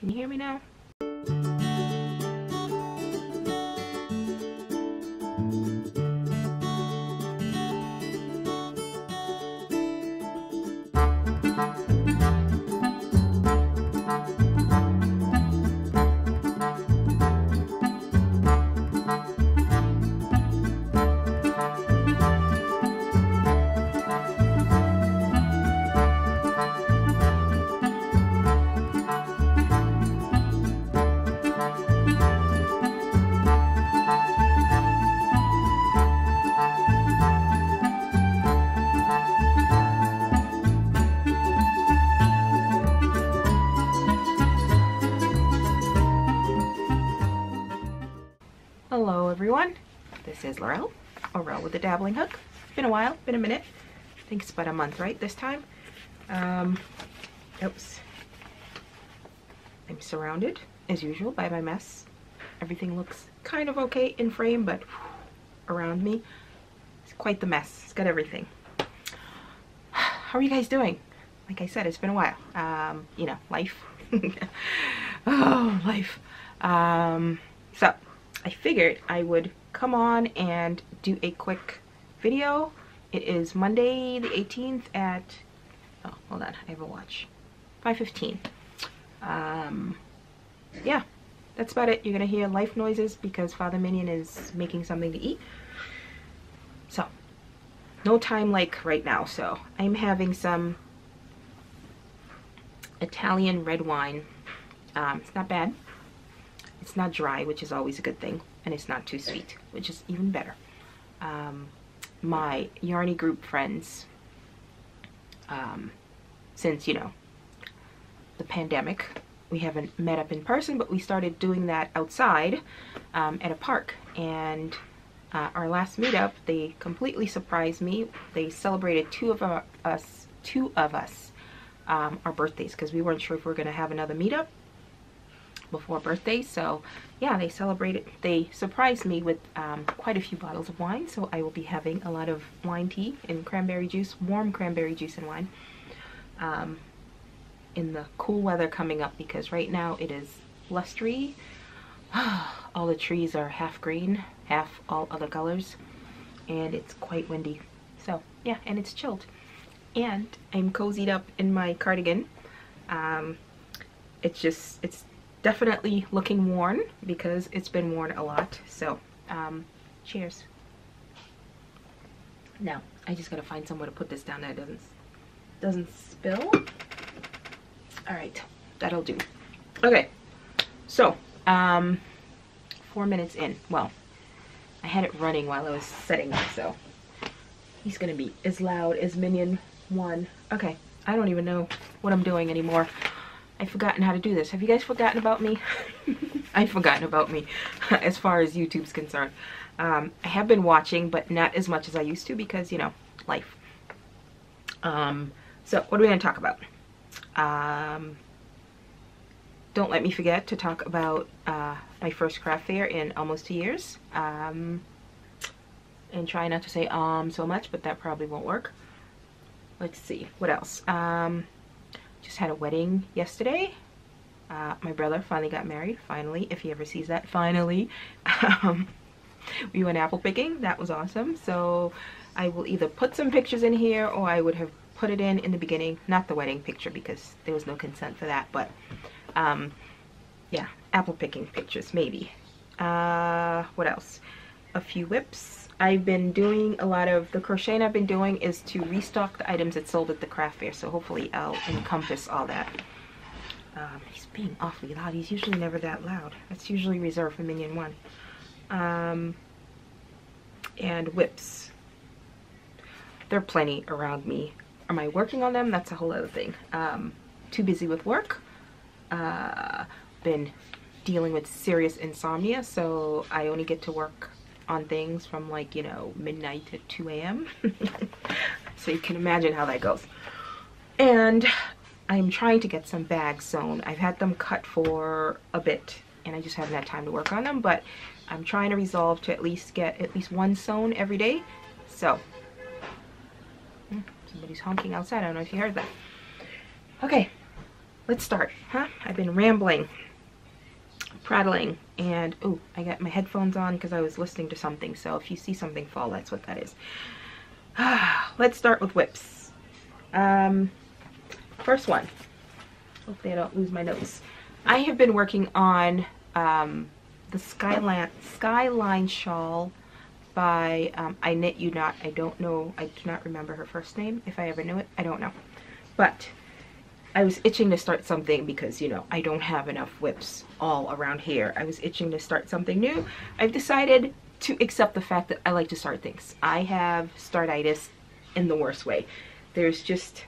Can you hear me now? Hello everyone, this is Laurel, or Rel with the Dabbling Hook. It's been a while, been a minute. I think it's about a month, right, this time? Oops. I'm surrounded, as usual, by my mess. Everything looks kind of okay in frame, but around me, it's quite the mess. It's got everything. How are you guys doing? Like I said, it's been a while. You know, life. Oh, life. So, I figured I would come on and do a quick video. It is Monday the 18th at, oh, hold on, I have a watch, 5:15. Yeah, that's about it. You're gonna hear life noises because Father Minion is making something to eat. So, no time like right now. So, I'm having some Italian red wine. It's not bad. It's not dry, which is always a good thing, and it's not too sweet, which is even better. My Yarny group friends, since, you know, the pandemic, we haven't met up in person, but we started doing that outside at a park. And our last meetup, they completely surprised me. They celebrated two of us our birthdays, because we weren't sure if we were going to have another meetup before birthday. So yeah, they surprised me with quite a few bottles of wine. So I will be having a lot of wine tea and cranberry juice, warm cranberry juice and wine, in the cool weather coming up, because right now it is blustery. All the trees are half green, half all other colors, and it's quite windy. So yeah, and it's chilled, and I'm cozied up in my cardigan. It's definitely looking worn because it's been worn a lot. So cheers. Now I just gotta find somewhere to put this down that it doesn't spill. All right, that'll do. Okay, so 4 minutes in. Well, I had it running while I was setting up, so he's gonna be as loud as Minion 1. Okay, I don't even know what I'm doing anymore. I've forgotten how to do this. Have you guys forgotten about me? I've forgotten about me as far as YouTube's concerned. I have been watching, but not as much as I used to because, you know, life. So what are we going to talk about? Don't let me forget to talk about my first craft fair in almost 2 years. And try not to say so much, but that probably won't work. Let's see. What else? Just had a wedding yesterday. My brother finally got married. Finally, if he ever sees that, finally. We went apple picking. That was awesome. So I will either put some pictures in here, or I would have put it in the beginning. Not the wedding picture because there was no consent for that. But yeah, apple picking pictures maybe. What else? A few whips. I've been doing a lot of the crocheting. I've been doing is to restock the items that sold at the craft fair, so hopefully I'll encompass all that. He's being awfully loud. He's usually never that loud. That's usually reserved for Minion 1. And whips. There are plenty around me. Am I working on them? That's a whole other thing. Too busy with work. Been dealing with serious insomnia, so I only get to work on things from, like, you know, midnight to 2 a.m. So you can imagine how that goes. And I'm trying to get some bags sewn. I've had them cut for a bit and I just haven't had time to work on them, but I'm trying to resolve to at least get at least one sewn every day. So somebody's honking outside. I don't know if you heard that. Okay, let's start, huh? I've been rambling, prattling, and oh, I got my headphones on because I was listening to something, so if you see something fall, that's what that is. Let's start with whips. First one, hopefully I don't lose my notes. I have been working on the Skylines Shawl by I Knit You Not. I don't know, I do not remember her first name. If I ever knew it, I don't know. But I was itching to start something because, you know, I don't have enough whips all around here. I was itching to start something new. I've decided to accept the fact that I like to start things. I have startitis in the worst way. There's just,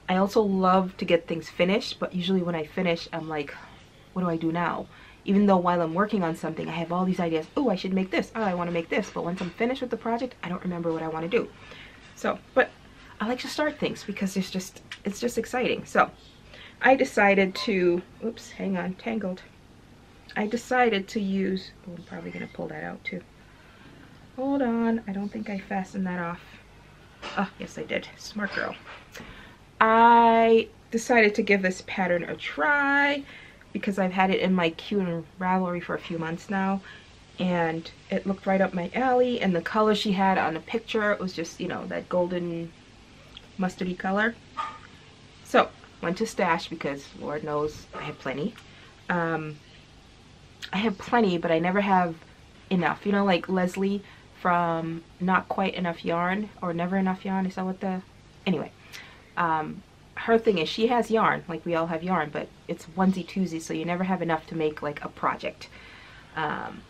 I also love to get things finished, but usually when I finish, I'm like, what do I do now? Even though while I'm working on something, I have all these ideas. Oh, I should make this. Oh, I want to make this. But once I'm finished with the project, I don't remember what I want to do. So, but I like to start things because it's just exciting. So I decided to, oops, hang on, tangled. I decided to use, oh, I'm probably going to pull that out too. Hold on, I don't think I fastened that off. Oh, yes I did, smart girl. I decided to give this pattern a try because I've had it in my Q and Ravelry for a few months now, and it looked right up my alley, and the color she had on the picture, it was just, you know, that golden mustardy color. So went to stash because Lord knows I have plenty. I have plenty, but I never have enough. You know, like Leslie from Not Quite Enough Yarn, or Never Enough Yarn, is that what the, anyway. Her thing is she has yarn, like we all have yarn, but it's onesie twosie, so you never have enough to make like a project. And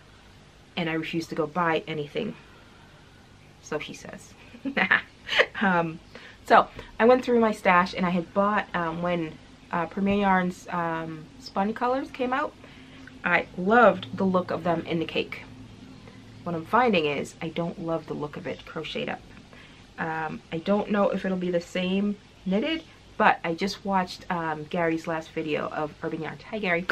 I refuse to go buy anything, so she says. So I went through my stash, and I had bought, when Premier Yarn's Spun Colors came out, I loved the look of them in the cake. What I'm finding is I don't love the look of it crocheted up. I don't know if it'll be the same knitted, but I just watched Gary's last video of Urban Yarns. Hi Gary.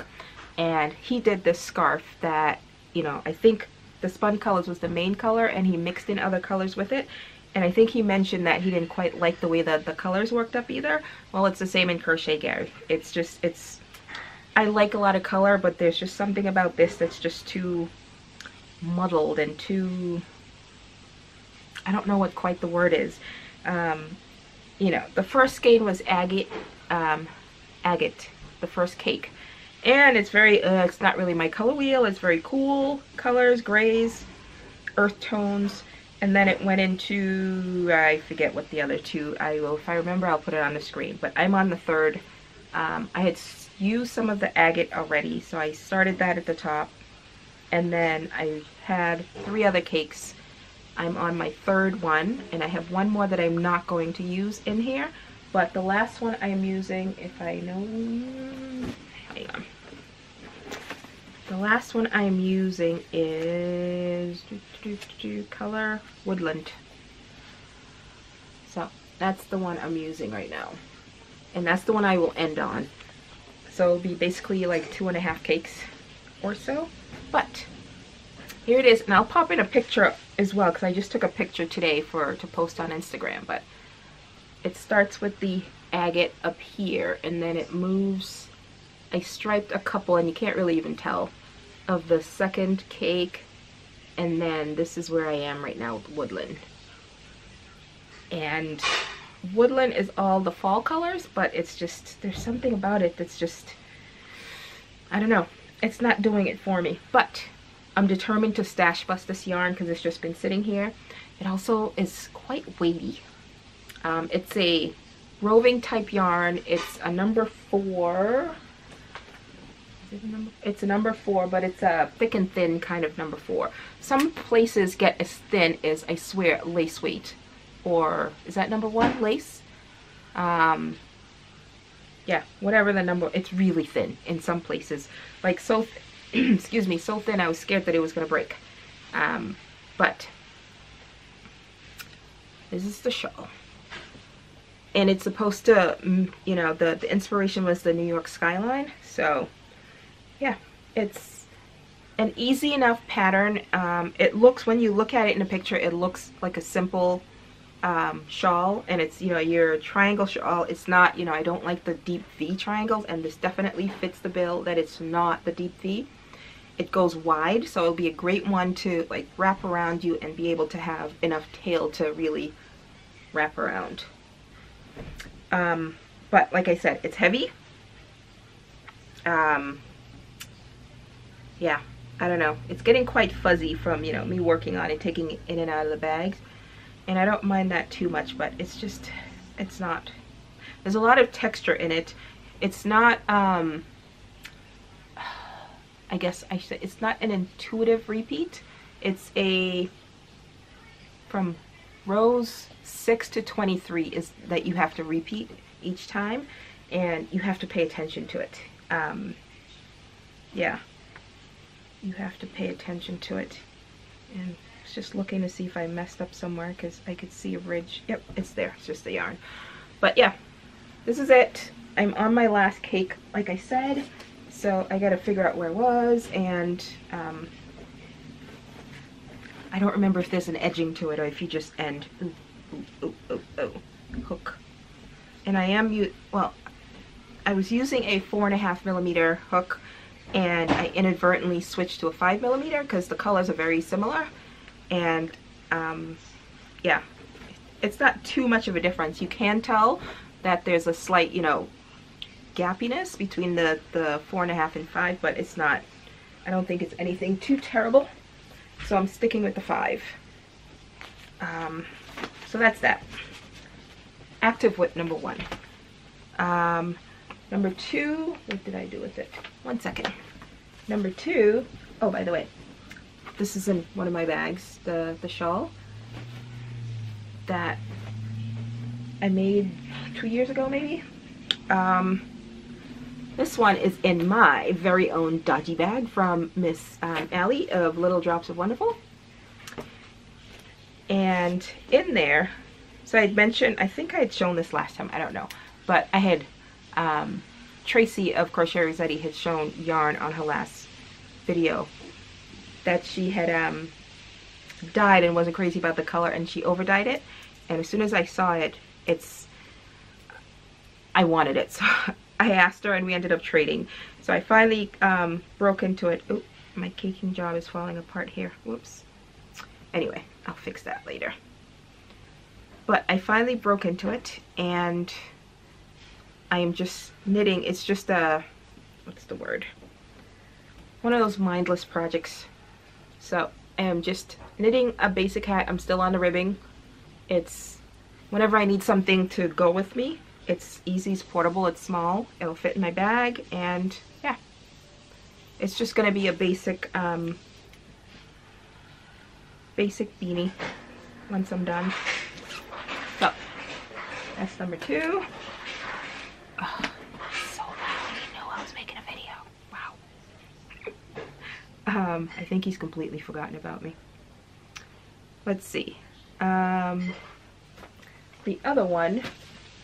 And he did this scarf that, you know, I think the Spun Colors was the main color, and he mixed in other colors with it. And I think he mentioned that he didn't quite like the way that the colors worked up either. Well, it's the same in Crochet Gary. It's just, I like a lot of color, but there's just something about this that's just too muddled and too, I don't know what quite the word is. You know, the first skein was agate, the first cake. And it's very, it's not really my color wheel. It's very cool colors, grays, earth tones. And then it went into, I forget what the other two, I will, if I remember, I'll put it on the screen. But I'm on the third. I had used some of the agate already, so I started that at the top. And then I had 3 other cakes. I'm on my third one, and I have one more that I'm not going to use in here. But the last one I'm using, if I know, hang on. The last one I'm using is color Woodland. So that's the one I'm using right now. And that's the one I will end on. So it'll be basically like 2.5 cakes or so. But here it is, and I'll pop in a picture as well because I just took a picture today to post on Instagram. But it starts with the agate up here, and then it moves. I striped a couple, and you can't really even tell, of the second cake, and then this is where I am right now with Woodland. And Woodland is all the fall colors, but it's just, there's something about it that's just, I don't know, it's not doing it for me. But I'm determined to stash bust this yarn because it's just been sitting here. It also is quite weighty. It's a roving type yarn. It's a number 4. Is it a number? It's a number 4, but it's a thick and thin kind of number 4. Some places get as thin as, I swear, lace weight. Or is that number 1 lace? Yeah, whatever the number. It's really thin in some places. Like so. Excuse me, so thin I was scared that it was going to break. But this is the shawl. And it's supposed to, you know, the inspiration was the New York skyline. So, yeah, it's an easy enough pattern. It looks, when you look at it in a picture, it looks like a simple shawl, and it's, you know, your triangle shawl. It's not, you know, I don't like the deep V triangles, and this definitely fits the bill that it's not the deep V. It goes wide, so it'll be a great one to like wrap around you and be able to have enough tail to really wrap around. But like I said, it's heavy. Yeah, I don't know. It's getting quite fuzzy from, you know, me working on it, taking it in and out of the bags. And I don't mind that too much, but it's just, it's not, there's a lot of texture in it. It's not, I guess I should say, it's not an intuitive repeat. It's a, from rows 6 to 23 is that you have to repeat each time, and you have to pay attention to it. Yeah, you have to pay attention to it. And I was just looking to see if I messed up somewhere, because I could see a ridge. Yep, it's there. It's just the yarn. But yeah, this is it. I'm on my last cake, like I said, so I gotta figure out where it was, and I don't remember if there's an edging to it or if you just end. Ooh, ooh, ooh, ooh, ooh. Hook. And I am, well, I was using a 4.5mm hook, and I inadvertently switched to a 5mm because the colors are very similar. And yeah, it's not too much of a difference. You can tell that there's a slight, you know, gappiness between the 4.5 and 5, but it's not, I don't think it's anything too terrible. So I'm sticking with the 5. So that's that. Active whip number 1. Number 2, what did I do with it? 1 second. Number 2, oh, by the way, this is in one of my bags, the shawl that I made 2 years ago, maybe. This one is in my very own dodgy bag from Miss Allie of Little Drops of Wonderful. And in there, so I had mentioned, I think I had shown this last time, I don't know, but I had, Tracy of Crochet Rossetti had shown yarn on her last video that she had dyed and wasn't crazy about the color, and she over dyed it. And as soon as I saw it, I wanted it, so I asked her and we ended up trading. So I finally broke into it. Oh, my caking job is falling apart here. Whoops. Anyway, I'll fix that later. But I finally broke into it, and I am just knitting. It's just a, what's the word? One of those mindless projects. So I am just knitting a basic hat. I'm still on the ribbing. It's whenever I need something to go with me. It's easy, it's portable, it's small, it'll fit in my bag, and yeah. It's just gonna be a basic basic beanie once I'm done. So that's number 2. Oh, so loud. He knew I was making a video. Wow. I think he's completely forgotten about me. Let's see. The other one,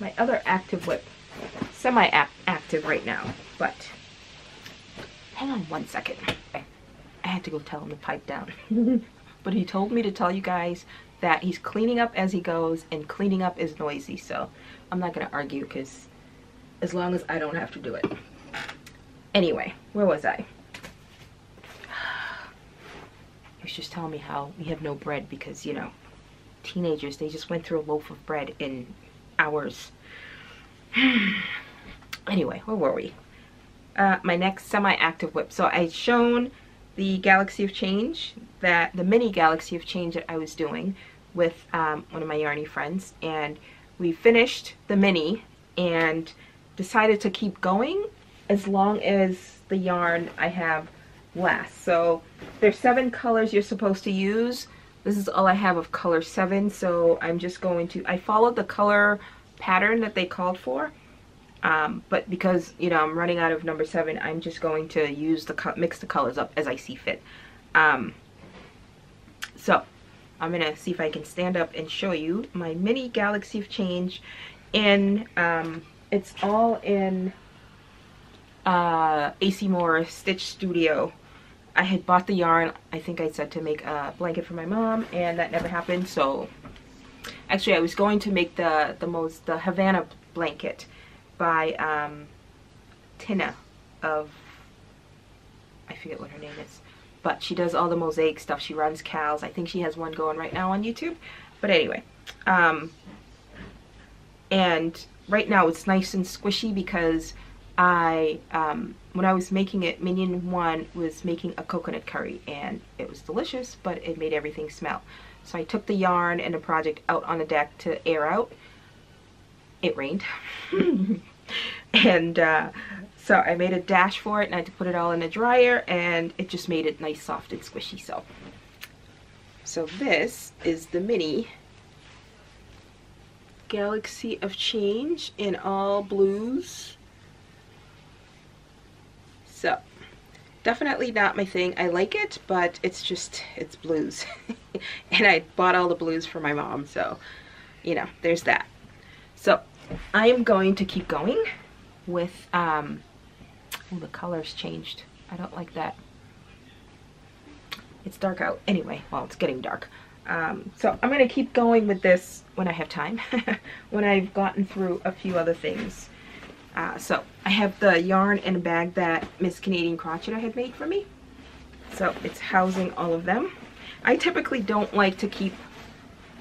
my other active whip, semi-active right now, but hang on 1 second. I had to go tell him to pipe down. But he told me to tell you guys that he's cleaning up as he goes, and cleaning up is noisy, so I'm not gonna argue, because as long as I don't have to do it. Anyway, where was I? He was just telling me how we have no bread because, you know, teenagers, they just went through a loaf of bread in hours. Anyway, where were we? My next semi-active whip. So I'd shown the Galaxy of Change, the mini Galaxy of Change that I was doing with one of my yarny friends, and we finished the mini and decided to keep going as long as the yarn I have lasts. So there's 7 colors you're supposed to use. This is all I have of color 7, so I'm just going to, I followed the color pattern that they called for, but because, you know, I'm running out of number 7, I'm just going to use mix the colors up as I see fit. So I'm gonna see if I can stand up and show you my mini Galaxy of Change in, it's all in AC Moore Stitch Studio. I had bought the yarn, I think I said to make a blanket for my mom, and that never happened, so Actually, I was going to make the Havana blanket by Tina of, I forget what her name is, but she does all the mosaic stuff. She runs Cowls. I think she has one going right now on YouTube. But anyway, and right now it's nice and squishy because I, when I was making it, Minion 1 was making a coconut curry, and it was delicious, but it made everything smell. So I took the yarn and the project out on the deck to air out. It rained. And so I made a dash for it, and I had to put it all in the dryer, and it just made it nice, soft, and squishy. So this is the mini Galaxy of Change in all blues. So definitely not my thing. I like it, but it's blues. And I bought all the blues for my mom, so you know, there's that. So I am going to keep going with oh, the color's changed. I don't like that. It's dark out anyway. Well, it's getting dark. So I'm going to keep going with this when I have time, when I've gotten through a few other things. So I have the yarn in a bag that Miss Canadian Crocheter had made for me. So it's housing all of them. I typically don't like to keep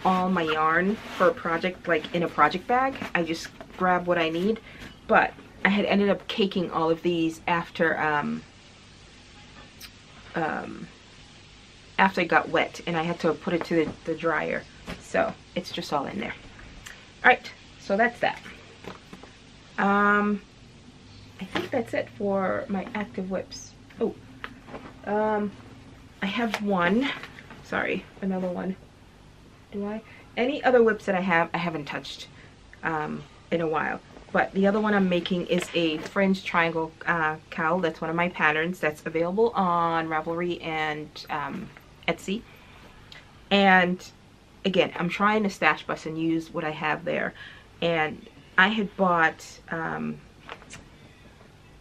all my yarn for a project like in a project bag. I just grab what I need. But I had ended up caking all of these after after it got wet, and I had to put it to the dryer. So it's just all in there. Alright, so that's that. I think that's it for my active whips. Oh, I have one. Sorry, another one. Do I? Any other whips that I haven't touched in a while. But the other one I'm making is a fringe triangle cowl. That's one of my patterns that's available on Ravelry and Etsy. And again, I'm trying to stash bus and use what I have there. And I had bought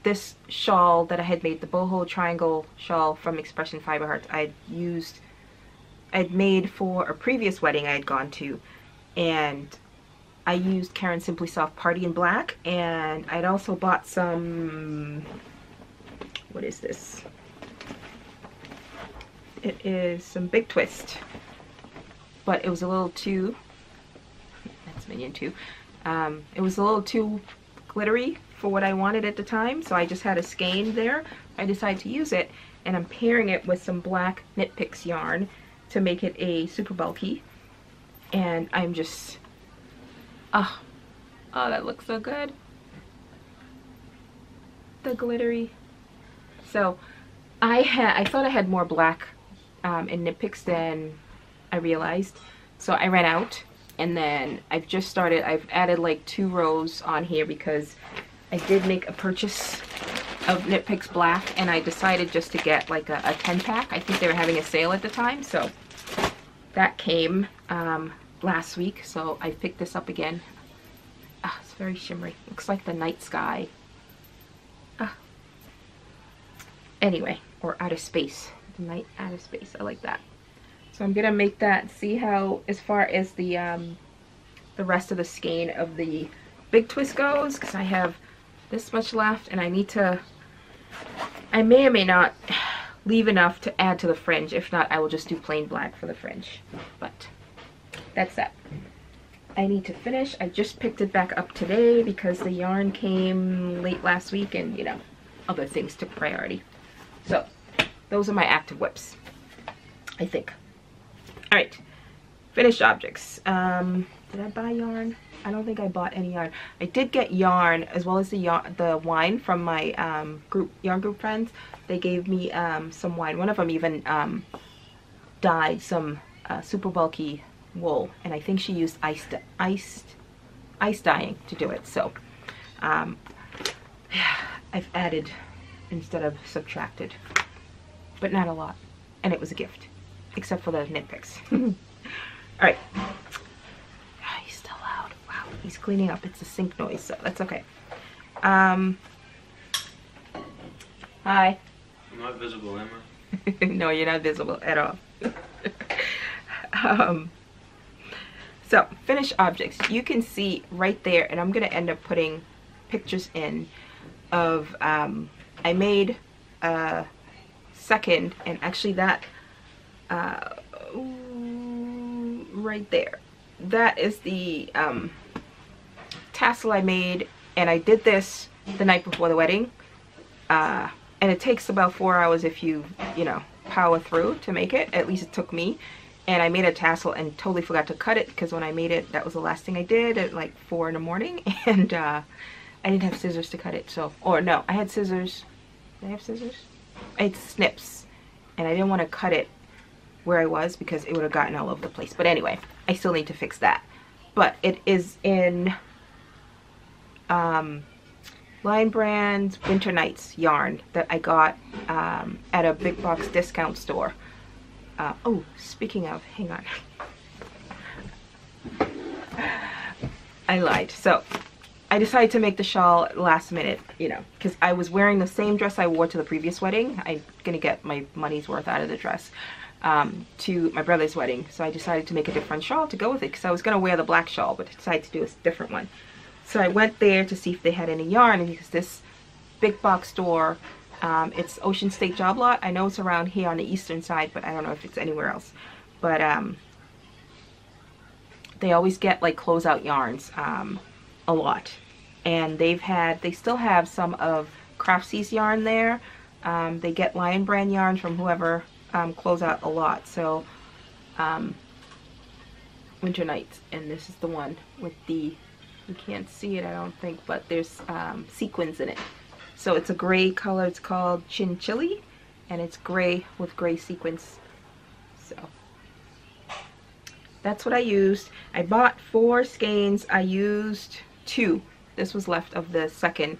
this shawl that I had made, the Boho triangle shawl from Expression Fiber Hearts. I'd made for a previous wedding I had gone to, and I used Karen Simply Soft Party in Black, and I'd also bought some, what is this? It is some Big Twist, but it was a little too, that's Minion 2, it was a little too glittery for what I wanted at the time, so I just had a skein there. I decided to use it, and I'm pairing it with some black Knit Picks yarn to make it a super bulky, and I'm just, oh, that looks so good. The glittery. So I thought I had more black in Knit Picks than I realized, so I ran out, and then I've just started. I've added like 2 rows on here because I did make a purchase of Knit Picks Black, and I decided just to get like a 10-pack. I think they were having a sale at the time, so that came last week, so I picked this up again. Ah, it's very shimmery. Looks like the night sky. Anyway, or outer space. The night outer space. I like that. So I'm gonna make that. See how, as far as the rest of the skein of the Big Twist goes, because I have this much left, and I need to. I may or may not leave enough to add to the fringe. If not, I will just do plain black for the fringe. But that's that. I need to finish. I just picked it back up today because the yarn came late last week, and you know, other things took priority. So those are my active whips, I think. All right, finished objects. Did I buy yarn? I don't think I bought any yarn. I did get yarn as well as the wine from my yarn group friends. They gave me some wine. One of them even dyed some super bulky wool, and I think she used ice dyeing to do it. So I've added instead of subtracted, but not a lot, and it was a gift, except for the Knit Picks. All right. He's still loud. Wow, he's cleaning up. It's a sink noise, so that's okay. Hi. I'm not visible, am I? No, you're not visible at all. So finished objects, you can see right there, and I'm gonna end up putting pictures in of I made a second, and actually that right there, that is the tassel I made, and I did this the night before the wedding, and it takes about 4 hours if you know, power through to make it. At least it took me. And I made a tassel and totally forgot to cut it, because when I made it, that was the last thing I did at like 4 in the morning, and I didn't have scissors to cut it. So, or no, I had scissors. Did I have scissors? I had snips, and I didn't want to cut it where I was because it would have gotten all over the place. But anyway, I still need to fix that. But it is in Lion Brand's Winter Nights yarn that I got at a big box discount store. Oh, speaking of, hang on. I lied. So I decided to make the shawl last minute, you know, because I was wearing the same dress I wore to the previous wedding. I'm gonna get my money's worth out of the dress to my brother's wedding. So I decided to make a different shawl to go with it, because I was gonna wear the black shawl, but I decided to do a different one. So I went there to see if they had any yarn, and because this big box store, it's Ocean State Job Lot. I know it's around here on the eastern side, but I don't know if it's anywhere else. But they always get like closeout yarns a lot, and they still have some of Craftsie's yarn there. They get Lion Brand yarn from whoever close out a lot. So Winter Nights, and this is the one with the, you can't see it I don't think, but there's sequins in it. So it's a gray color. It's called Chinchilli, and it's gray with gray sequins. So that's what I used. I bought 4 skeins. I used 2. This was left of the second,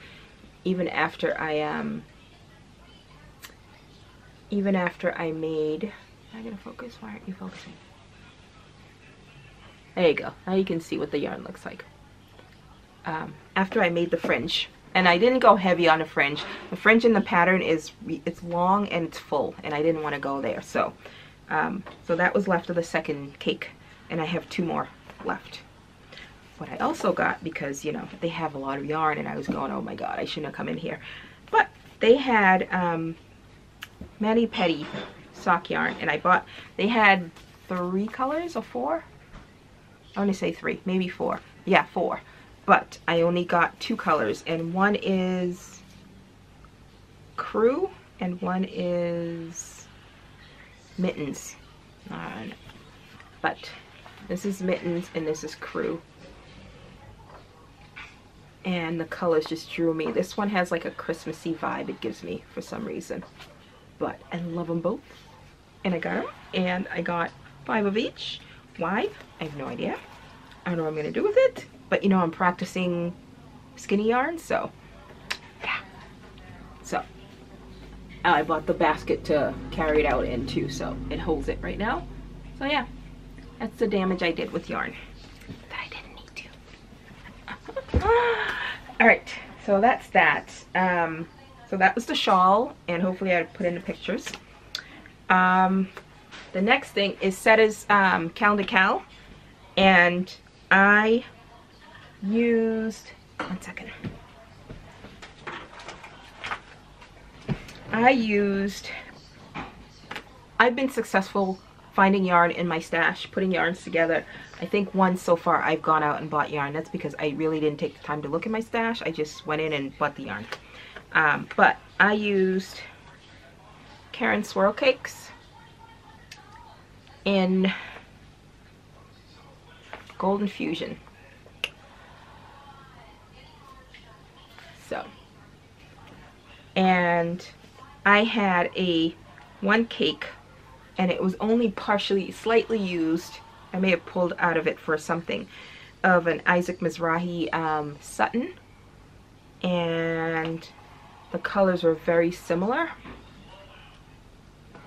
even after I made. Am I gonna focus? Why aren't you focusing? There you go. Now you can see what the yarn looks like. After I made the fringe. And I didn't go heavy on the fringe. The fringe in the pattern is, it's long and it's full, and I didn't want to go there. So, so that was left of the second cake, and I have 2 more left. What I also got, because, you know, they have a lot of yarn, and I was going, oh my god, I shouldn't have come in here. But they had Mani Petty sock yarn, and I bought, they had 3 colors or 4? I want to say 3, maybe 4. Yeah, 4. But I only got 2 colors, and one is Crew and one is Mittens. But this is Mittens and this is Crew. And the colors just drew me. This one has like a Christmassy vibe it gives me for some reason. But I love them both. And I got them, and I got 5 of each. Why? I have no idea. I don't know what I'm going to do with it. But you know, I'm practicing skinny yarn, so yeah. So I bought the basket to carry it out in too, so it holds it right now. So yeah, that's the damage I did with yarn that I didn't need to. All right, so that's that. So that was the shawl, and hopefully I put in the pictures. The next thing is Setta's Calendar Cal, and I used, one second. I've been successful finding yarn in my stash, putting yarns together. I think once so far I've gone out and bought yarn. That's because I really didn't take the time to look in my stash. I just went in and bought the yarn. But I used Karen Swirl Cakes in Golden Fusion. So, and I had one cake, and it was only partially, slightly used. I may have pulled out of it for something, of an Isaac Mizrahi Sutton, and the colors were very similar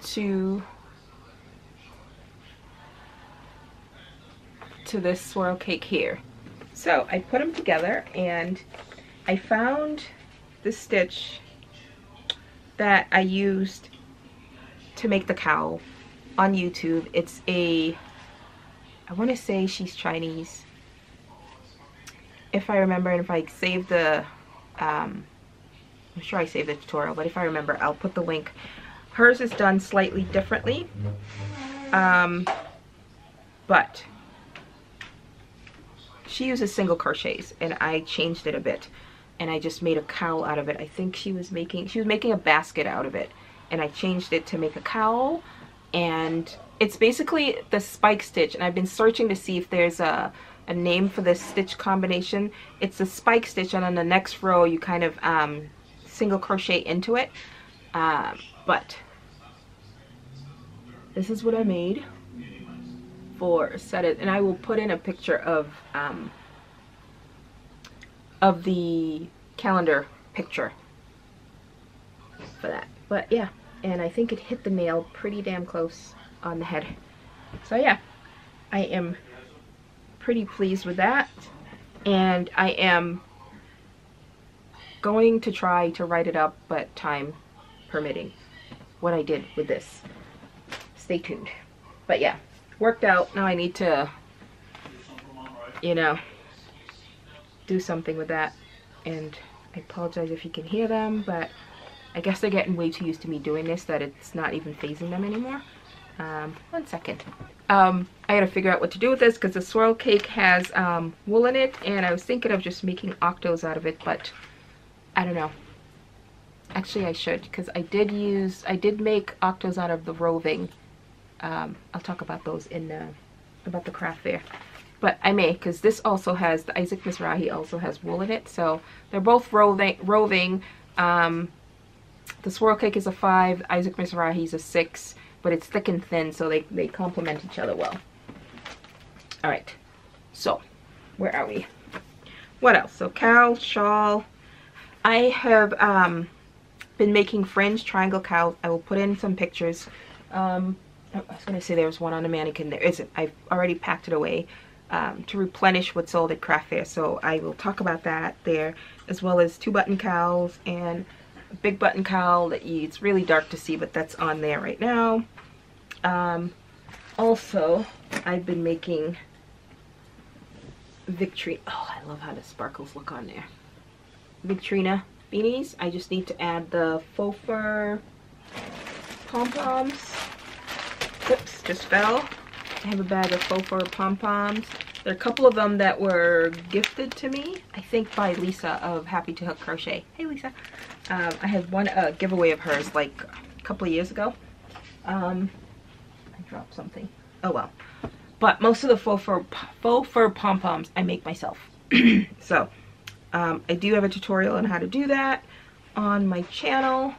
to this swirl cake here. So I put them together, and I found the stitch that I used to make the cowl on YouTube. It's a I want to say she's Chinese, if I remember, and if I save the, I'm sure I saved the tutorial, but if I remember, I'll put the link. Hers is done slightly differently, but she uses single crochets, and I changed it a bit, and I just made a cowl out of it. I think she was making a basket out of it, and I changed it to make a cowl, and it's basically the spike stitch, and I've been searching to see if there's a name for this stitch combination. It's a spike stitch, and on the next row you kind of single crochet into it, but this is what I made for set it, and I will put in a picture of the calendar picture for that. But yeah, and I think it hit the nail pretty damn close on the head. So yeah, I am pretty pleased with that, and I am going to try to write it up, but time permitting, what I did with this. Stay tuned. But yeah, worked out. Now I need to, you know, do something with that, and I apologize if you can hear them, but I guess they're getting way too used to me doing this that it's not even phasing them anymore. 1 second. I gotta figure out what to do with this because the swirl cake has wool in it, and I was thinking of just making octos out of it, but I don't know. Actually, I should, because I did make octos out of the roving. I'll talk about those in about the craft fair, but I may, because this also has, the Isaac Mizrahi also has wool in it, so they're both roving. The swirl cake is a 5, Isaac Mizrahi is a 6, but it's thick and thin, so they complement each other well. All right, so where are we? What else? So cowl, shawl. I have been making fringe triangle cowl. I will put in some pictures. I was gonna say there was one on the mannequin. There isn't. I've already packed it away to replenish what's sold at craft fair, so I will talk about that there, as well as 2-button cowls and a big button cowl that it's really dark to see, but that's on there right now. Also, I've been making Victory. Oh, I love how the sparkles look on there. Victrina beanies. I just need to add the Faux Fur Pom-Poms. Oops, just fell. I have a bag of Faux Fur Pom-Poms. There are a couple of them that were gifted to me, I think by Lisa of Happytohook Crochet. Hey Lisa. I had one giveaway of hers like a couple of years ago. I dropped something. Oh well. But most of the Faux Fur Pom-Poms I make myself. So I do have a tutorial on how to do that on my channel.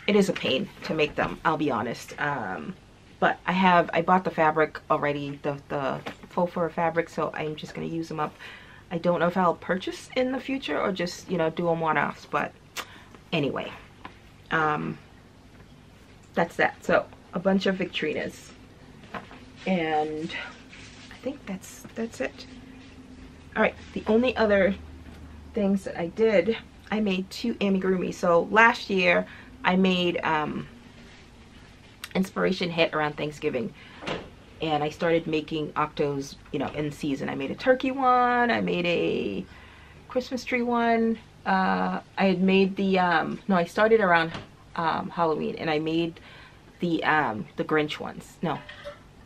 It is a pain to make them, I'll be honest. But I bought the fabric already, the faux fur fabric, so I'm just going to use them up. I don't know if I'll purchase in the future or just, you know, do them one-offs, but anyway. That's that. So a bunch of Victrinas. And I think that's it. Alright, the only other things that I did, I made 2 amigurumi. So last year I made inspiration hit around Thanksgiving, and I started making octos, you know, in season. I made a turkey one, I made a Christmas tree one. I had made the no, I started around Halloween, and I made the Grinch ones. No,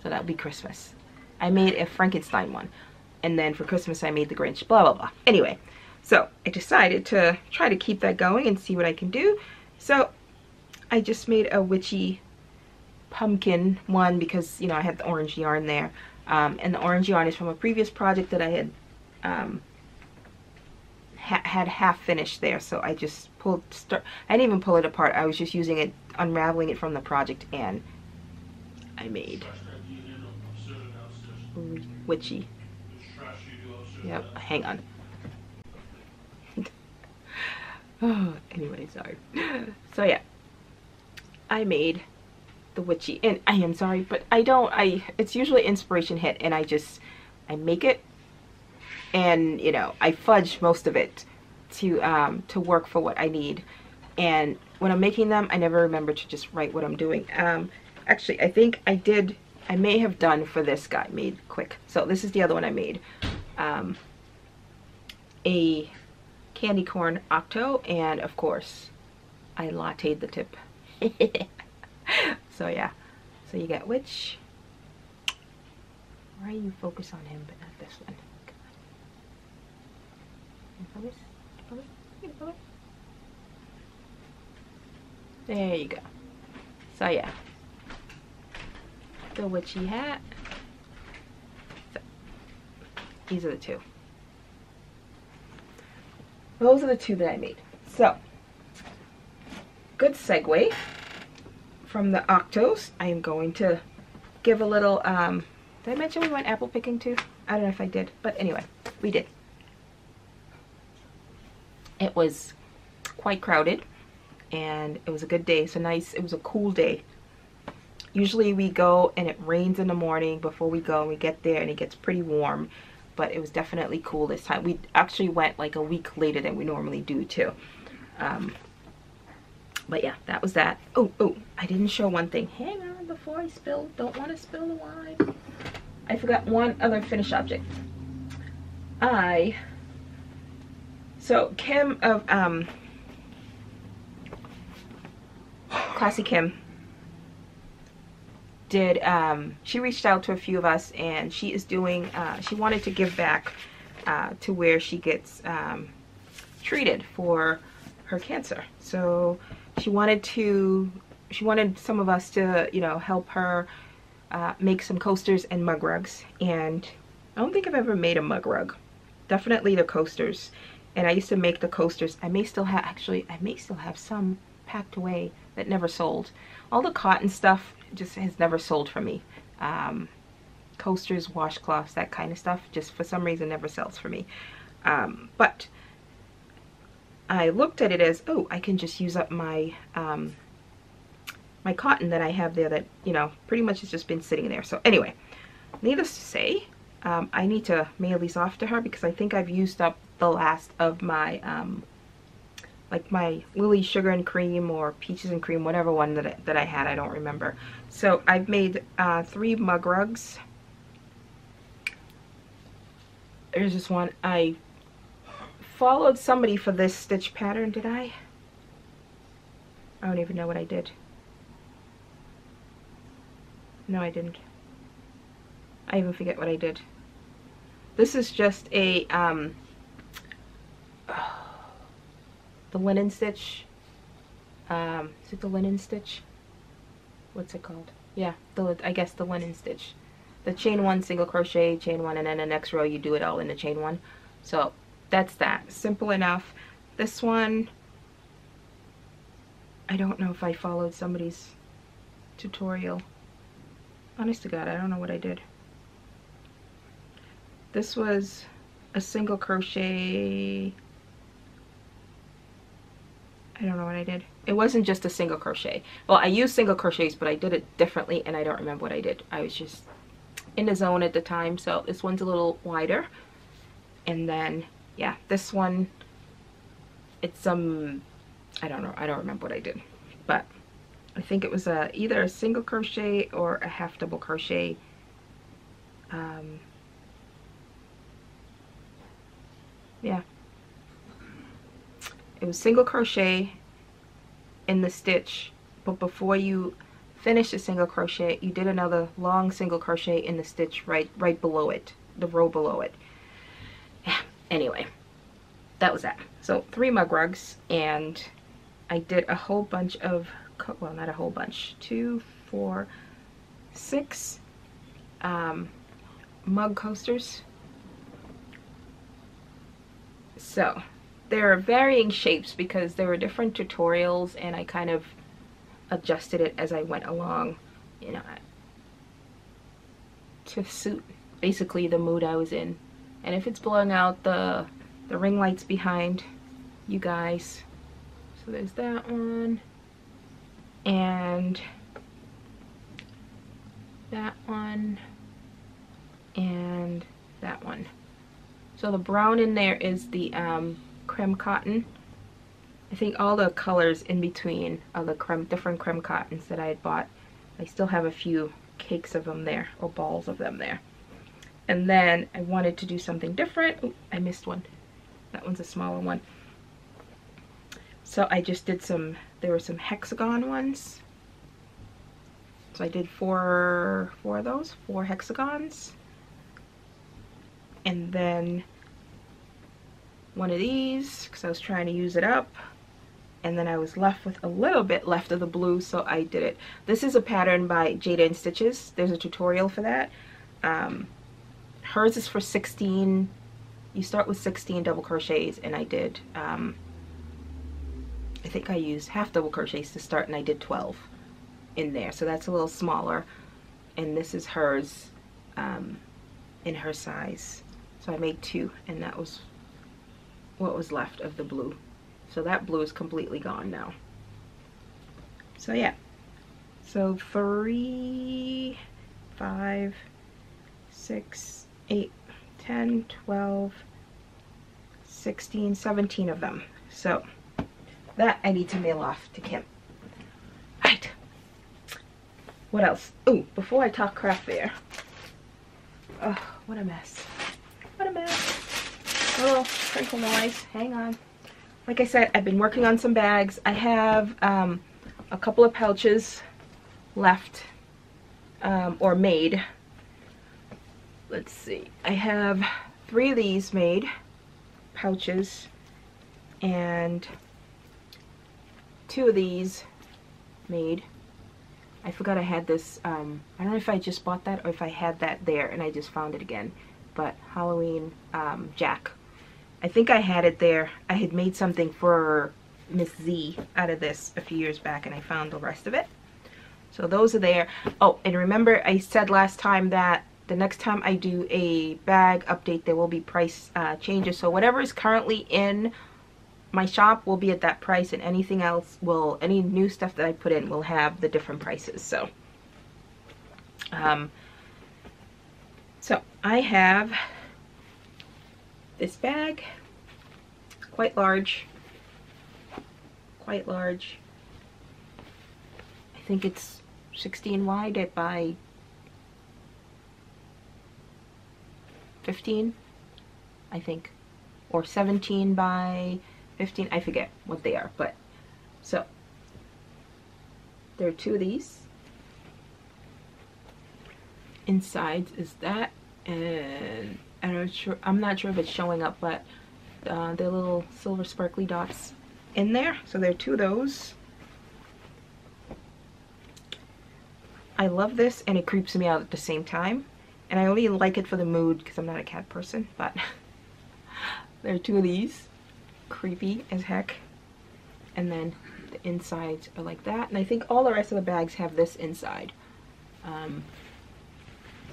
so that would be Christmas. I made a Frankenstein one, and then for Christmas I made the Grinch, blah blah blah. Anyway, so I decided to try to keep that going and see what I can do. So I just made a witchy pumpkin one because, you know, I had the orange yarn there, and the orange yarn is from a previous project that I had had half finished there, so I just I didn't even pull it apart. I was just using it, unraveling it from the project, and I made witchy. Yep, hang on. Oh, anyway, sorry. So yeah, I made the witchy, and I am sorry, but it's usually inspiration hit, and I make it, and, you know, I fudge most of it to work for what I need. And when I'm making them, I never remember to just write what I'm doing. Actually, I think I did I may have done for this guy, made quick. So this is the other one I made. A candy corn octo, and of course I latte'd the tip. So yeah, so you get which, why you focus on him but not this one? Focus, focus, focus. There you go. So yeah, the witchy hat. So, these are the two. Those are the two that I made. So, good segue from the octos. I am going to give a little, did I mention we went apple picking too? I don't know if I did, but anyway, we did. It was quite crowded, and it was a good day. So nice, it was a cool day. Usually we go and it rains in the morning before we go, and we get there and it gets pretty warm. But it was definitely cool this time. We actually went like a week later than we normally do too. But yeah, that was that. Oh, I didn't show one thing. Hang on before I spill. Don't want to spill the wine. I forgot one other finished object. So Kim of Classy Kim did, she reached out to a few of us, and she is doing, she wanted to give back to where she gets treated for her cancer. So she wanted some of us to, you know, help her make some coasters and mug rugs. And I don't think I've ever made a mug rug. Definitely the coasters. And I used to make the coasters. I may still have some packed away that never sold. All the cotton stuff just has never sold for me. Coasters, washcloths, that kind of stuff, just for some reason never sells for me. But I looked at it as, oh, I can just use up my my cotton that I have there that, you know, pretty much has just been sitting there. So anyway, needless to say, I need to mail these off to her because I think I've used up the last of my like my Lily Sugar and Cream or Peaches and Cream, whatever one that I had, I don't remember. So I've made 3 mug rugs. There's this one. I followed somebody for this stitch pattern, did I? I don't even know what I did. No, I didn't. I even forget what I did. This is just a the linen stitch. Is it the linen stitch? What's it called? Yeah, I guess the linen stitch. The chain 1, single crochet, chain 1, and then the next row you do it all in the chain 1. So that's that. Simple enough. This one, I don't know if I followed somebody's tutorial. Honest to God, I don't know what I did. This was a single crochet. I don't know what I did. It wasn't just a single crochet. Well, I used single crochets, but I did it differently, and I don't remember what I did. I was just in the zone at the time. So this one's a little wider. And then, yeah, this one, it's I don't know. I don't remember what I did. But I think it was either a single crochet or a half double crochet. Yeah. It was single crochet in the stitch, but before you finish the single crochet, you did another long single crochet in the stitch right below it, the row below it. Yeah, anyway, that was that. So 3 mug rugs, and I did a whole bunch of, well, not a whole bunch, 2, 4, 6 mug coasters. So there are varying shapes because there were different tutorials, and I kind of adjusted it as I went along, you know, to suit basically the mood I was in. And if it's blowing out the ring lights behind you guys. So there's that one, and that one, and that one. So the brown in there is the creme cotton. I think all the colors in between are the different creme cottons that I had bought. I still have a few cakes of them there, or balls of them there. And then I wanted to do something different. Oh, I missed one. That one's a smaller one. So I just did some, there were some hexagon ones. So I did four of those, 4 hexagons. And then one of these, because I was trying to use it up. And then I was left with a little bit left of the blue, so I did it. This is a pattern by Jada and Stitches. There's a tutorial for that. Hers is for 16. You start with 16 double crochets, and I did, I think I used half double crochets to start, and I did 12 in there. So that's a little smaller. And this is hers in her size. So I made 2, and that was what was left of the blue. So that blue is completely gone now. So yeah. So 3, 5, 6, 8, 10, 12, 16, 17 of them. So that I need to mail off to Kim. Right. What else? Oh, before I talk craft fair. Oh, what a mess. What a mess. A little crinkle noise. Hang on. Like I said, I've been working on some bags. I have a couple of pouches left, or made. Let's see. I have 3 of these made, pouches, and 2 of these made. I forgot I had this, I don't know if I just bought that or if I had that there and I just found it again. But Halloween Jack. I think I had it there. I had made something for Miss Z out of this a few years back, and I found the rest of it. So those are there. Oh, and remember I said last time that the next time I do a bag update, there will be price changes. So whatever is currently in my shop will be at that price, and anything else will, any new stuff that I put in will have the different prices. So, so I have this bag, quite large, I think it's 16 wide by 15, I think, or 17 by 15, I forget what they are, but so there are 2 of these. Inside is that, and I'm not sure if it's showing up, but they're little silver sparkly dots in there. So there are 2 of those. I love this, and it creeps me out at the same time. And I only like it for the mood because I'm not a cat person, but there are 2 of these. Creepy as heck. And then the insides are like that. And I think all the rest of the bags have this inside.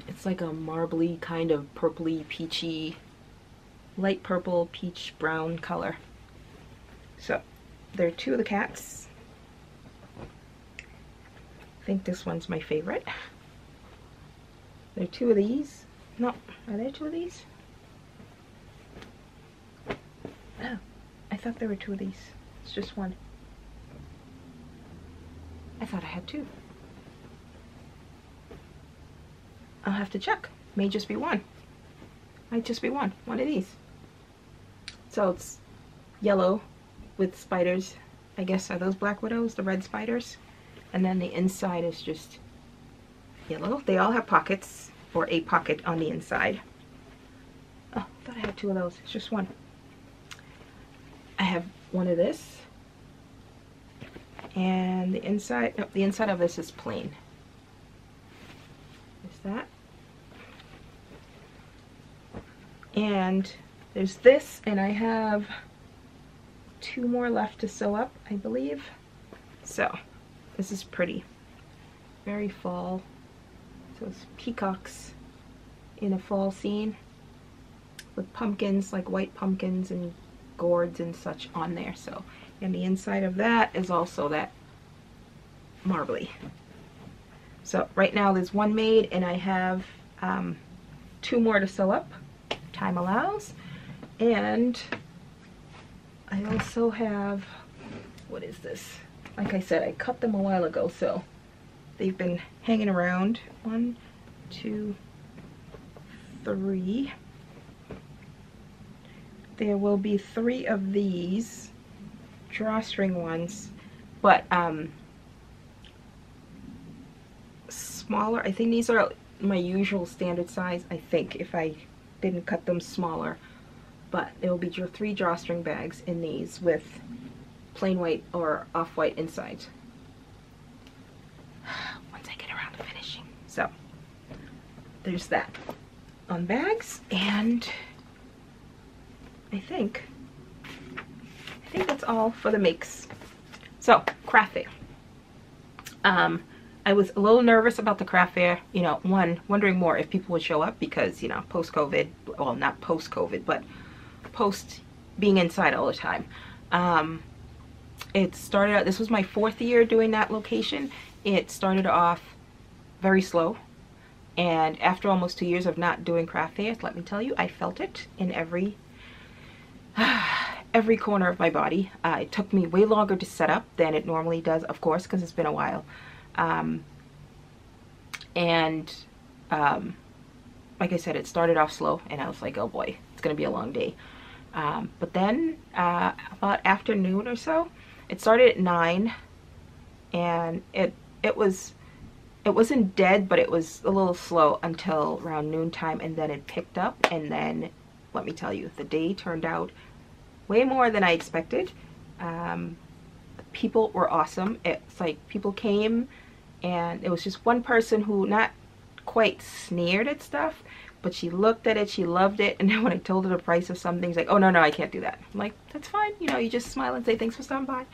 It's like a marbly kind of purpley, peachy, light purple, peach brown color. So there are 2 of the cats. I think this one's my favorite. There are 2 of these. No, are there 2 of these? Oh, I thought there were 2 of these. It's just 1. I thought I had 2. I'll have to check. May just be 1. Might just be one of these. So it's yellow with spiders. I guess are those black widows, the red spiders? And then the inside is just yellow. They all have pockets, or a pocket on the inside. Oh, I thought I had 2 of those. It's just 1. I have 1 of this. And the inside, no, the inside of this is plain. There's that. And there's this, and I have 2 more left to sew up, I believe. So, this is pretty. Very fall. So it's peacocks in a fall scene with pumpkins, like white pumpkins and gourds and such on there. So, and the inside of that is also that marbly. So right now there's 1 made, and I have 2 more to sew up. Time allows. And I also have, what is this? Like I said, I cut them a while ago, so they've been hanging around. 1, 2, 3. There will be 3 of these drawstring ones, but smaller. I think these are my usual standard size, I think, if I didn't cut them smaller. But there will be 3 drawstring bags in these with plain white or off-white inside. Once I get around to finishing. So there's that on bags, and I think that's all for the makes. So craft fair. I was a little nervous about the craft fair, you know, wondering more if people would show up because, you know, post-COVID, well, not post-COVID, but post being inside all the time. It started out, this was my 4th year doing that location. It started off very slow, and after almost 2 years of not doing craft fairs, let me tell you, I felt it in every corner of my body. It took me way longer to set up than it normally does, of course, because it's been a while. Like I said, it started off slow, and I was like, oh boy, it's gonna be a long day. But then about afternoon or so, it started at 9, and it wasn't dead, but it was a little slow until around noontime, and then it picked up. And then let me tell you, the day turned out way more than I expected. People were awesome. It's like people came, and it was just one person who not quite sneered at stuff, but she looked at it, she loved it, and then when I told her the price of something, she's like, oh no, I can't do that. I'm like, that's fine, you know, you just smile and say thanks for stopping by.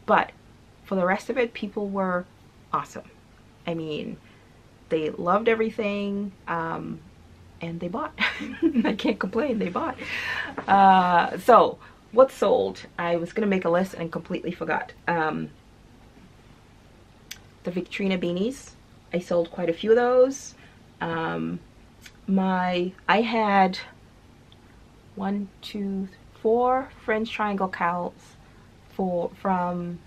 But for the rest of it, people were awesome. I mean, they loved everything, and they bought. I can't complain, they bought. So what sold? I was gonna make a list and completely forgot. The Victrina beanies, I sold quite a few of those. I had 1, 2, 4 French triangle cowls from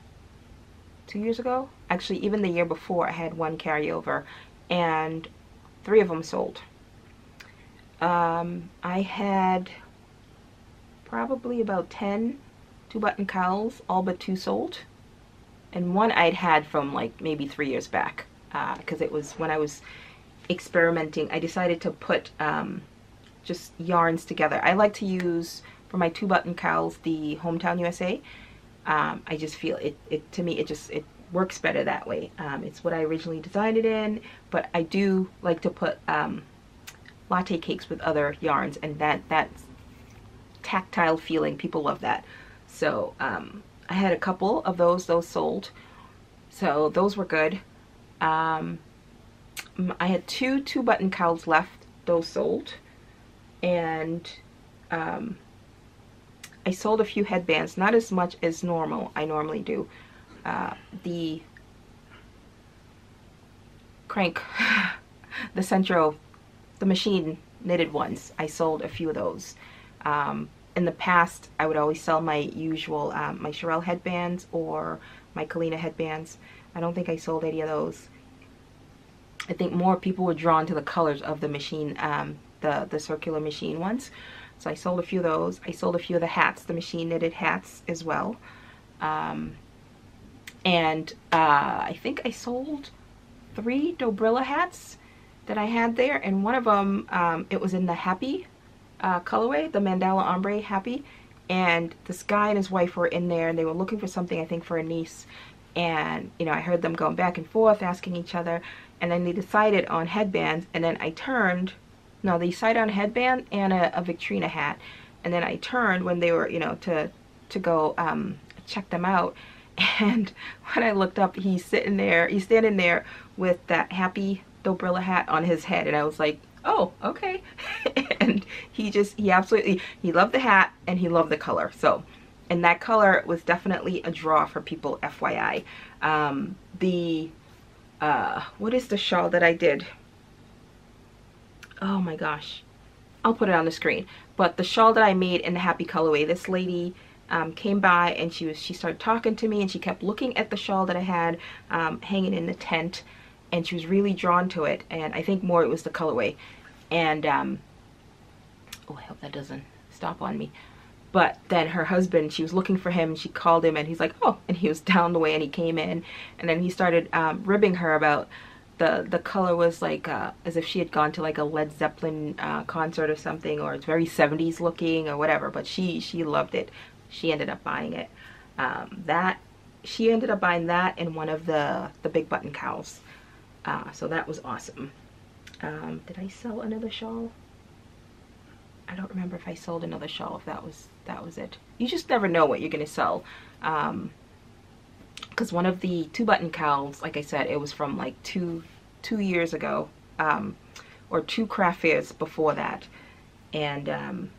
2 years ago. Actually, even the year before, I had 1 carryover, and 3 of them sold. I had probably about 10 2-button cowls, all but 2 sold, and 1 I'd had from like maybe 3 years back, because it was when I was experimenting. I decided to put just yarns together. I like to use, for my 2-button cowls, the Hometown USA. I just feel it to me, it works better that way. It's what I originally designed it in, but I do like to put latte cakes with other yarns, and that tactile feeling, people love that. So I had a couple of those sold, so those were good. I had 2 2-button cowls left, those sold, and I sold a few headbands, not as much as I normally do. The crank, the Centro, the machine knitted ones, I sold a few of those. In the past, I would always sell my usual, my Cherelle headbands or my Kalina headbands. I don't think I sold any of those. I think more people were drawn to the colors of the machine, the circular machine ones. So I sold a few of those. I sold a few of the hats, the machine knitted hats as well. And I think I sold 3 Dobrilla hats that I had there, and one of them, it was in the Happy colorway, the Mandala Ombre Happy, and this guy and his wife were in there, and they were looking for something, I think for a niece, and you know, I heard them going back and forth asking each other, and then they decided on headbands, and then I turned, no, they decided on a headband and a Victrina hat, and then I turned when they were, you know, to go check them out, and when I looked up, he's standing there with that Happy Dobrilla hat on his head, and I was like, oh, okay. And he loved the hat, and he loved the color. So, and that color was definitely a draw for people, FYI. What is the shawl that I did? Oh my gosh, I'll put it on the screen. But the shawl that I made in the Happy colorway, this lady came by, and she started talking to me, and she kept looking at the shawl that I had hanging in the tent, and she was really drawn to it, and I think more it was the colorway. And oh, I hope that doesn't stop on me. But then her husband, she was looking for him, and she called him, and he's like, oh, and he was down the way, and he came in, and then he started ribbing her about the color was like as if she had gone to like a Led Zeppelin concert or something, or it's very 70s looking or whatever. But she loved it. She ended up buying it. She ended up buying that and one of the big button cowls. So that was awesome. Did I sell another shawl? I don't remember if I sold another shawl, if that was it. You just never know what you're gonna sell. Because one of the 2-button cowls, like I said, it was from like two years ago, or 2 craft fairs before that, and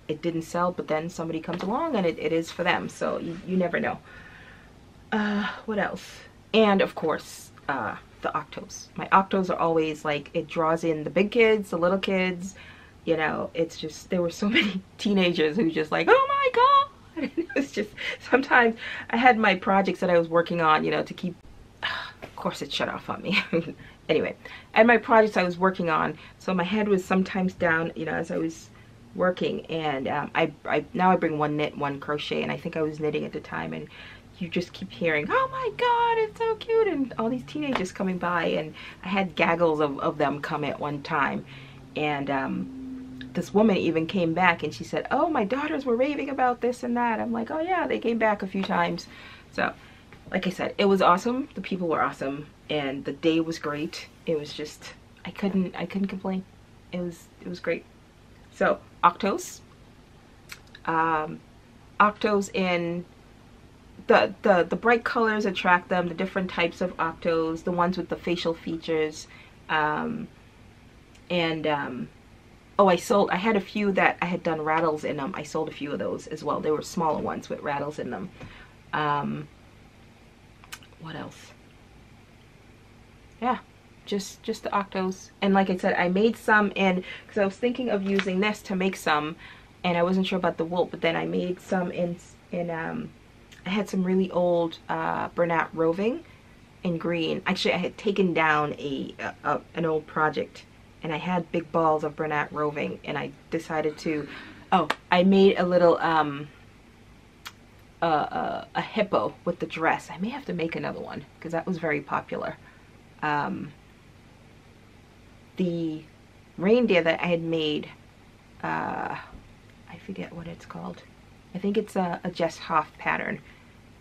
it didn't sell, but then somebody comes along and it is for them, so you never know. What else? And of course, the octos. My octos are always like, it draws in the big kids, the little kids, you know. It's just, there were so many teenagers who just like, oh my god. It's just, sometimes I had my projects that I was working on, you know, to keep, of course it shut off on me. Anyway, I had my projects I was working on, so my head was sometimes down, you know, as I was working, and now I bring one knit, one crochet, and I think I was knitting at the time, and you just keep hearing, oh my god, it's so cute, and all these teenagers coming by, and I had gaggles of them come at one time, and this woman even came back and she said, oh, my daughters were raving about this and that. I'm like, oh yeah, they came back a few times. So like I said, it was awesome. The people were awesome, and the day was great. It was just, I couldn't complain. It was great. So octos, octos in the bright colors attract them, the different types of octos, the ones with the facial features, oh, I had a few that I had done rattles in them. I sold a few of those as well. They were smaller ones with rattles in them. What else? Yeah, just the octos. And like I said, I made some in, because I was thinking of using this to make some, and I wasn't sure about the wool, but then I made some in I had some really old Bernat roving in green. Actually, I had taken down an old project, and I had big balls of Bernat roving, and I decided to, oh, I made a little a hippo with the dress. I may have to make another one because that was very popular. The reindeer that I had made, I forget what it's called. I think it's a Jess Hoff pattern.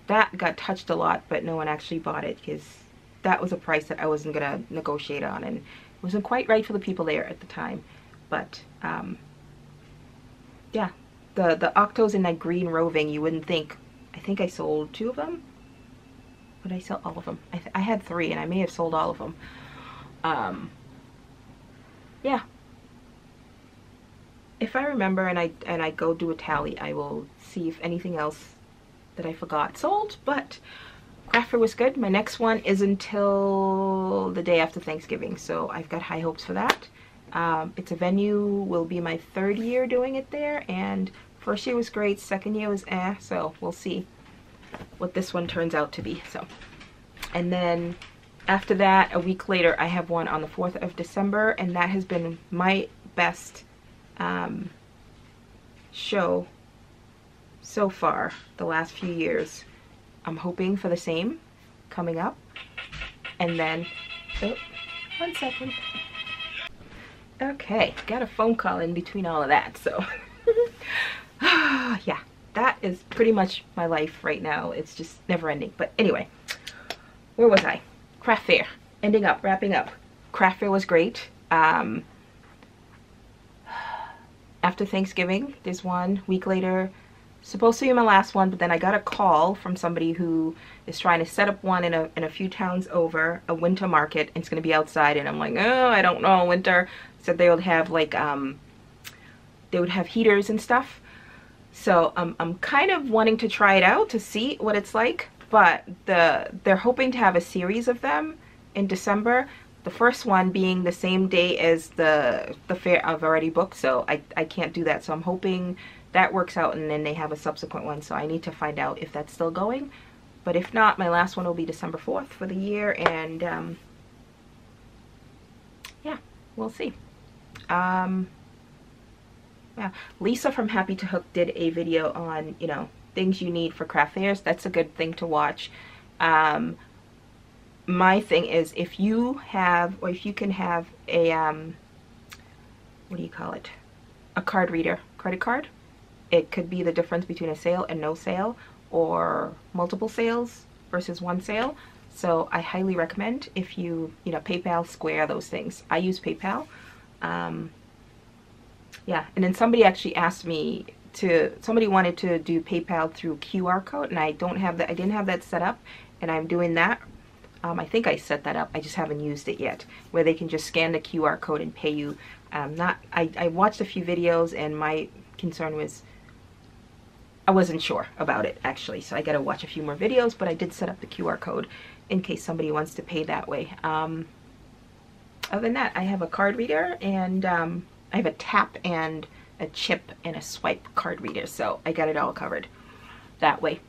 That got touched a lot, but no one actually bought it because that was a price that I wasn't gonna negotiate on, and it wasn't quite right for the people there at the time. But yeah, the octos in that green roving, you wouldn't think. I think I sold 2 of them. Would I sell all of them? I had 3, and I may have sold all of them. Yeah. If I remember and I go do a tally, I will see if anything else that I forgot sold. But craft fair was good. My next one is until the day after Thanksgiving, so I've got high hopes for that. It's a venue, will be my 3rd year doing it there, and first year was great, second year was so we'll see what this one turns out to be. So, and then after that, a week later, I have one on the 4th of December, and that has been my best show so far the last few years. I'm hoping for the same coming up. And then, oh, 1 second. Okay, got a phone call in between all of that, so yeah, that is pretty much my life right now. It's just never ending. But anyway, where was I? Craft fair. Wrapping up. Craft fair was great. After Thanksgiving, there's one. Week later, supposed to be my last one, but then I got a call from somebody who is trying to set up one in a few towns over, a winter market. It's going to be outside, and I'm like, oh, I don't know, winter. Said they would have like they would have heaters and stuff. So I'm kind of wanting to try it out to see what it's like. But they're hoping to have a series of them in December. The first one being the same day as the fair I've already booked, so I can't do that. So I'm hoping that works out, and then they have a subsequent one, so I need to find out if that's still going. But if not, my last one will be December 4th for the year, and yeah, we'll see. Yeah, Lisa from Happytohook did a video on, you know, things you need for craft fairs. That's a good thing to watch. My thing is, if you have, or if you can have a what do you call it, a card reader, credit card, it could be the difference between a sale and no sale, or multiple sales versus one sale. So I highly recommend, if you know, PayPal, Square, those things. I use PayPal. Yeah, and then somebody actually asked me to, somebody wanted to do PayPal through QR code, and I didn't have that set up, and I'm doing that. I think I set that up, I just haven't used it yet, where they can just scan the QR code and pay you. I watched a few videos, and my concern was, I wasn't sure about it actually, so I gotta watch a few more videos, but I did set up the QR code in case somebody wants to pay that way. Other than that, I have a card reader, and I have a tap and a chip and a swipe card reader, so I got it all covered that way.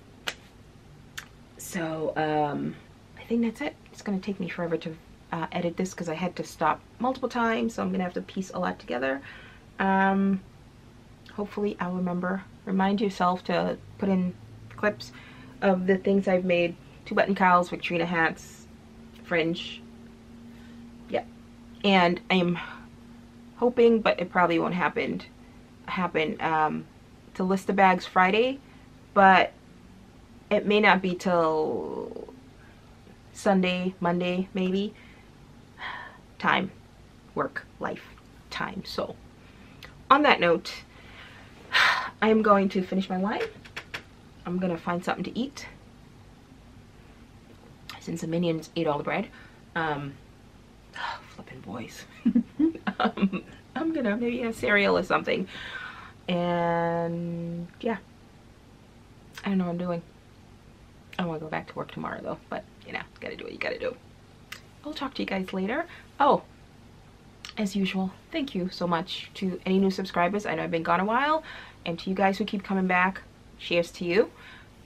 So I think that's it. It's going to take me forever to edit this because I had to stop multiple times, so I'm going to have to piece a lot together. Hopefully I'll remember. Remind yourself to put in clips of the things I've made. 2-button cowls, Victorina hats, fringe. Yeah. And I'm hoping, but it probably won't happen, to list the bags Friday, but it may not be till Sunday, Monday, maybe. Time, work, life, time. So on that note, I'm going to finish my wine. I'm gonna find something to eat, since the minions ate all the bread. Flippin' boys. I'm gonna maybe have cereal or something, and yeah, I don't know what I'm doing. I want to go back to work tomorrow though, but you know, gotta do what you gotta do. I'll talk to you guys later. Oh, as usual, thank you so much to any new subscribers. I know I've been gone a while, and to you guys who keep coming back, cheers to you.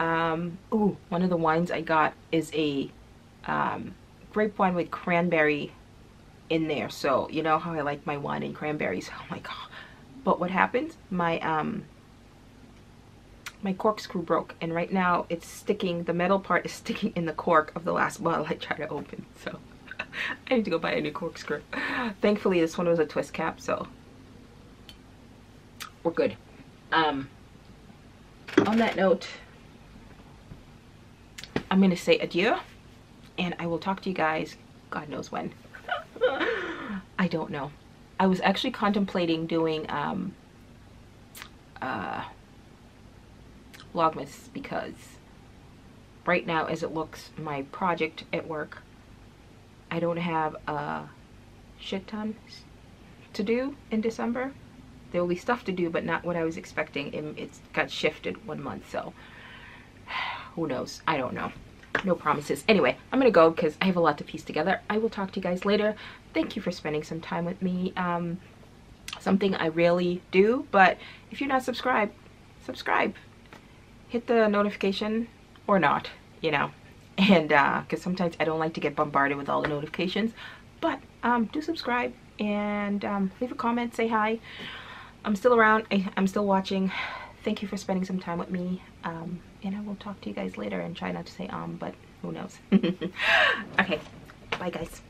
Ooh, one of the wines I got is a grape wine with cranberry in there, so you know how I like my wine and cranberries. Oh my god. But what happened, my my corkscrew broke, and right now it's sticking, the metal part is sticking in the cork of the last bottle I tried to open, so I need to go buy a new corkscrew. Thankfully this one was a twist cap, so we're good. On that note, I'm gonna say adieu, and I will talk to you guys God knows when. I don't know. I was actually contemplating doing Vlogmas, because right now, as it looks, my project at work, I don't have a shit ton to do in December. There will be stuff to do, but not what I was expecting. It's got shifted 1 month, so who knows? I don't know. No promises. Anyway, I'm gonna go because I have a lot to piece together. I will talk to you guys later. Thank you for spending some time with me. Something I rarely do, but if you're not subscribed, subscribe. Hit the notification, or not, you know, and because sometimes I don't like to get bombarded with all the notifications, but do subscribe, and leave a comment, say hi. I'm still around. I'm still watching. Thank you for spending some time with me, and I will talk to you guys later, and try not to say but who knows. Okay, bye guys.